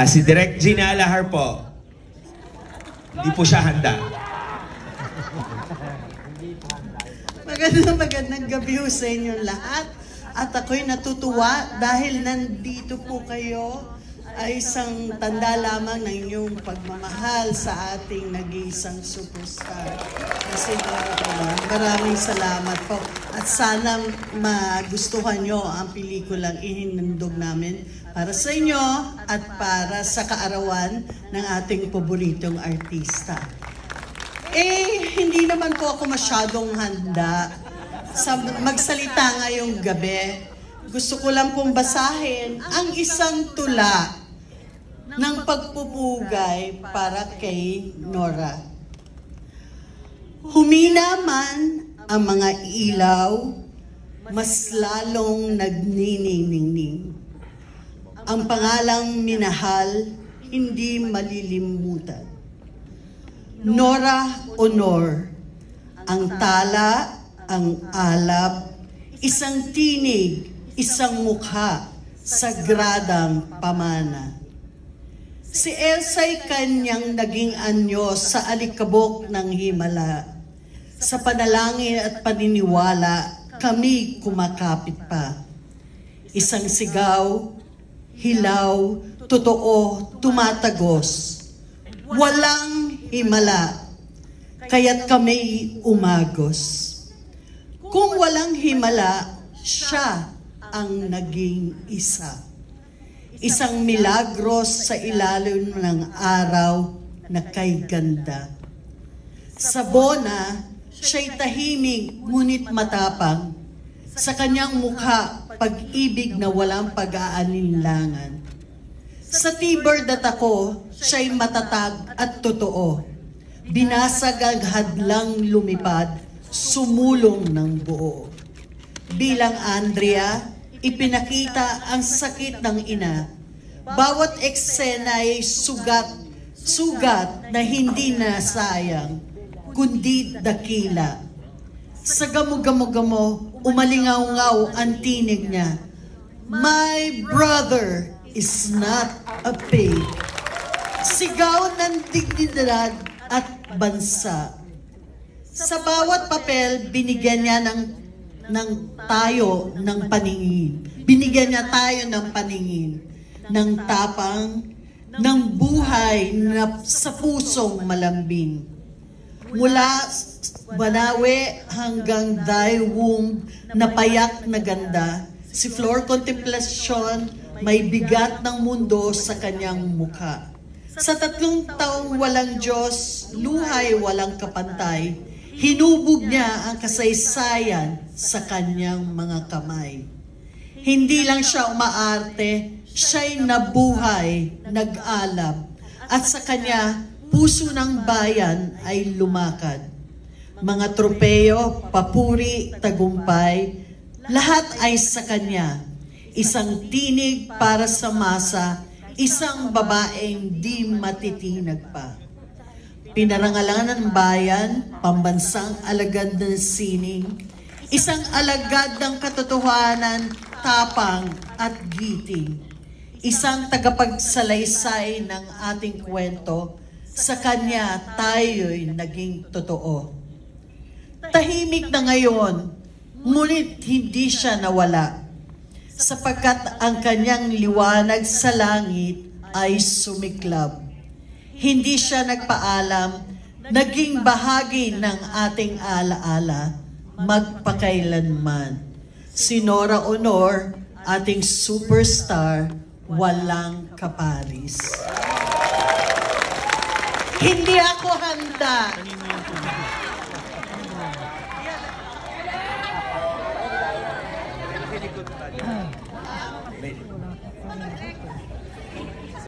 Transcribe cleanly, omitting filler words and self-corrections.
Si Direk Gina Alahar po. Hindi po siya handa. Magandang gabi ho sa inyong lahat. At ako'y natutuwa dahil nandito po kayo ay isang tanda lamang ng inyong pagmamahal sa ating nag-iisang superstar. Kasi maraming salamat po. At sana magustuhan nyo ang pelikulang ihinandog namin para sa inyo at para sa kaarawan ng ating paboritong artista. Hindi naman po ako masyadong handa sa magsalita ngayong gabi. Gusto ko lang pong basahin ang isang tula ng pagpupugay para kay Nora. Humina man ang mga ilaw, mas lalong nagniningning. Ang pangalang minahal, hindi malilimutan. Nora Honor, ang tala, ang alab, isang tinig, isang mukha, sagradang pamana. Si Elsa'y kanyang naging anyo sa alikabok ng himala. Sa panalangin at paniniwala, kami kumakapit pa. Isang sigaw, hilaw, totoo, tumatagos. Walang himala, kaya't kami umagos. Kung walang himala, siya ang naging isa. Isang milagros sa ilalim ng araw na kay ganda. Sa bona, siya'y tahimik ngunit matapang. Sa kanyang mukha, pag-ibig na walang pag-aalinlangan. Sa Tiberd at ako, siya'y matatag at totoo. Binasag ang hadlang lumipad, sumulong ng buo. Bilang Andrea, ipinakita ang sakit ng ina. Bawat eksena ay sugat na hindi nasayang, kundi dakila. Sa gamo-gamo-gamo, umalingaw-ngaw ang tinig niya. My brother is not a pig. Sigaw ng dignidad at bansa. Sa bawat papel, binigyan niya tayo ng paningin. Binigyan niya tayo ng paningin, ng tapang, ng buhay na sa pusong malambing. Mula Banawe hanggang Daewung na payak na ganda, si Flor Contemplacion may bigat ng mundo sa kanyang mukha. Sa 3 taong walang Diyos, luhay walang kapantay, hinubog niya ang kasaysayan sa kanyang mga kamay. Hindi lang siya umaarte, siya'y nabuhay, nag-alab, at sa kanya, puso ng bayan ay lumakad. Mga tropeyo, papuri, tagumpay, lahat ay sa kanya. Isang tinig para sa masa, isang babaeng di matitinag pa. Pinarangalan ng bayan, pambansang alagad ng sining, isang alagad ng katotohanan, tapang at giting. Isang tagapagsalaysay ng ating kwento, sa kanya tayo'y naging totoo. Tahimik na ngayon, ngunit hindi siya nawala, sapagkat ang kanyang liwanag sa langit ay sumiklab. Hindi siya nagpaalam, naging bahagi ng ating alaala, magpakailanman. Si Nora Honor, ating superstar, walang kaparis. Hindi ako handa